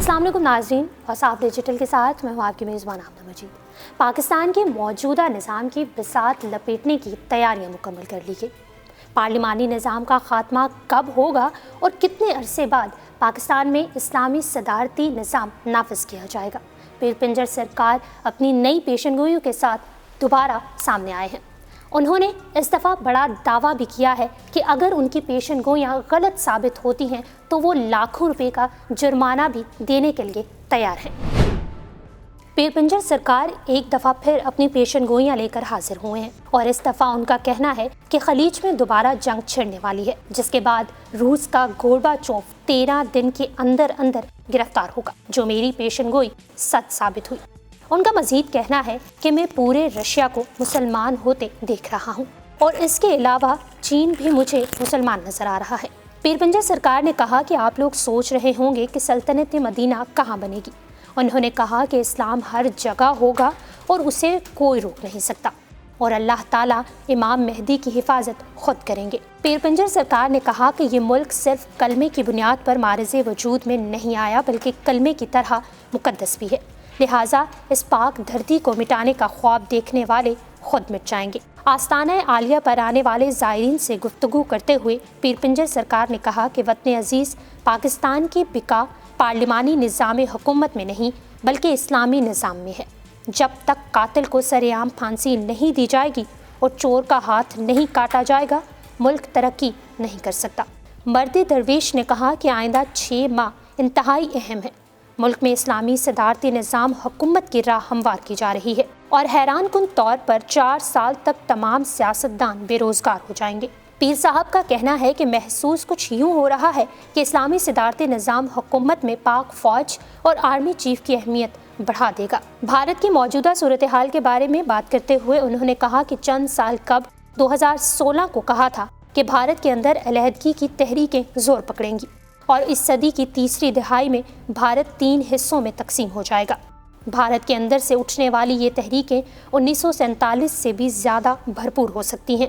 السلام علیکم ناظرین، وصاف ڈیجیٹل کے ساتھ میں ہوں آپ کی میزبان آمنہ مجید۔ پاکستان کے موجودہ نظام کی بساط لپیٹنے کی تیاریاں مکمل کر لی گئی۔ پارلیمانی نظام کا خاتمہ کب ہوگا اور کتنے عرصے بعد پاکستان میں اسلامی صدارتی نظام نافذ کیا جائے گا؟ پیر پنجر سرکار اپنی نئی پیشن گوئیوں کے ساتھ دوبارہ سامنے آئے ہیں۔ انہوں نے اس دفعہ بڑا دعویٰ بھی کیا ہے کہ اگر ان کی پیشن گوئیاں غلط ثابت ہوتی ہیں تو وہ لاکھوں روپے کا جرمانہ بھی دینے کے لیے تیار ہیں۔ پیر پنجر سرکار ایک دفعہ پھر اپنی پیشن گوئیاں لے کر حاضر ہوئے ہیں اور اس دفعہ ان کا کہنا ہے کہ خلیج میں دوبارہ جنگ چھڑنے والی ہے، جس کے بعد روس کا گورباچوف 13 دن کے اندر گرفتار ہوگا، جو میری پیشن گوئی سچ ثابت ہوئی۔ ان کا مزید کہنا ہے کہ میں پورے رشیا کو مسلمان ہوتے دیکھ رہا ہوں اور اس کے علاوہ چین بھی مجھے مسلمان نظر آ رہا ہے۔ پیر پنجر سرکار نے کہا کہ آپ لوگ سوچ رہے ہوں گے کہ سلطنت مدینہ کہاں بنے گی۔ انہوں نے کہا کہ اسلام ہر جگہ ہوگا اور اسے کوئی روک نہیں سکتا اور اللہ تعالیٰ امام مہدی کی حفاظت خود کریں گے۔ پیر پنجر سرکار نے کہا کہ یہ ملک صرف کلمے کی بنیاد پر معرض وجود میں نہیں آیا بلکہ کلمے کی طرح مقدس بھی ہے، لہٰذا اس پاک دھرتی کو مٹانے کا خواب دیکھنے والے خود مٹ جائیں گے۔ آستانہ عالیہ پر آنے والے زائرین سے گفتگو کرتے ہوئے پیر پنجر سرکار نے کہا کہ وطن عزیز پاکستان کی بقا پارلیمانی نظام حکومت میں نہیں بلکہ اسلامی نظام میں ہے۔ جب تک قاتل کو سر عام پھانسی نہیں دی جائے گی اور چور کا ہاتھ نہیں کاٹا جائے گا، ملک ترقی نہیں کر سکتا۔ مرد درویش نے کہا کہ آئندہ 6 ماہ انتہائی اہم ہے۔ ملک میں اسلامی صدارتی نظام حکومت کی راہ ہموار کی جا رہی ہے اور حیران کن طور پر 4 سال تک تمام سیاستدان بے روزگار ہو جائیں گے۔ پیر صاحب کا کہنا ہے کہ محسوس کچھ یوں ہو رہا ہے کہ اسلامی صدارتی نظام حکومت میں پاک فوج اور آرمی چیف کی اہمیت بڑھا دے گا۔ بھارت کی موجودہ صورتحال کے بارے میں بات کرتے ہوئے انہوں نے کہا کہ چند سال قبل 2016 کو کہا تھا کہ بھارت کے اندر علیحدگی کی تحریکیں زور پکڑیں گی اور اس صدی کی تیسری دہائی میں بھارت 3 حصوں میں تقسیم ہو جائے گا۔ بھارت کے اندر سے اٹھنے والی یہ تحریکیں 1947 سے بھی زیادہ بھرپور ہو سکتی ہیں۔